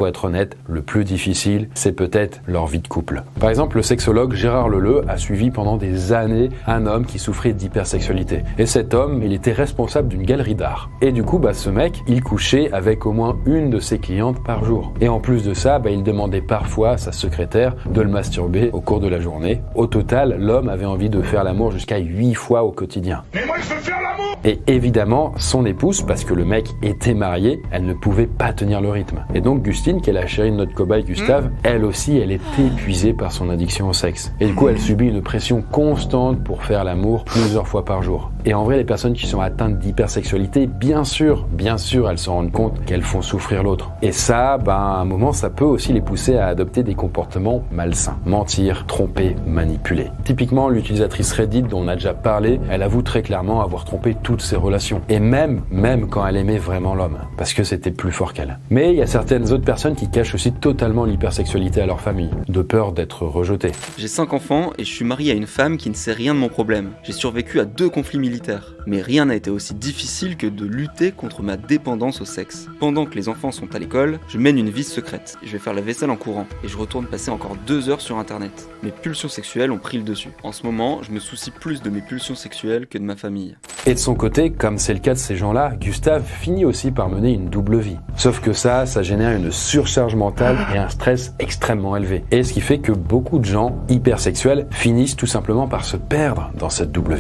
faut être honnête, le plus difficile, c'est peut-être leur vie de couple. Par exemple, le sexologue Gérard Leleu a suivi pendant des années un homme qui souffrait d'hypersexualité. Et cet homme, il était responsable d'une galerie d'art. Et du coup, ce mec, il couchait avec au moins une de ses clientes par jour. Et en plus de ça, il demandait parfois à sa secrétaire de le masturber au cours de la journée. Au total, l'homme avait envie de faire l'amour jusqu'à 8 fois au quotidien. Mais moi, je veux faire l'amour! Et évidemment, son épouse, parce que le mec était marié, elle ne pouvait pas tenir le rythme. Et donc Gustine, qui est la chérie de notre cobaye Gustave, elle aussi, elle est épuisée par son addiction au sexe. Et du coup, elle subit une pression constante pour faire l'amour plusieurs fois par jour. Et en vrai, les personnes qui sont atteintes d'hypersexualité, bien sûr, elles se rendent compte qu'elles font souffrir l'autre. Et ça, à un moment, ça peut aussi les pousser à adopter des comportements malsains. Mentir, tromper, manipuler. Typiquement, l'utilisatrice Reddit dont on a déjà parlé, elle avoue très clairement avoir trompé toutes ses relations. Et même quand elle aimait vraiment l'homme. Parce que c'était plus fort qu'elle. Mais il y a certaines autres personnes qui cachent aussi totalement l'hypersexualité à leur famille, de peur d'être rejetées. J'ai 5 enfants et je suis marié à une femme qui ne sait rien de mon problème. J'ai survécu à 2 conflits militaires. Mais rien n'a été aussi difficile que de lutter contre ma dépendance au sexe. Pendant que les enfants sont à l'école, je mène une vie secrète. Je vais faire la vaisselle en courant et je retourne passer encore 2 heures sur internet. Mes pulsions sexuelles ont pris le dessus. En ce moment, je me soucie plus de mes pulsions sexuelles que de ma famille. Et de son côté, comme c'est le cas de ces gens-là, Gustave finit aussi par mener une double vie. Sauf que ça génère une surcharge mentale et un stress extrêmement élevé. Et ce qui fait que beaucoup de gens hypersexuels finissent tout simplement par se perdre dans cette double vie.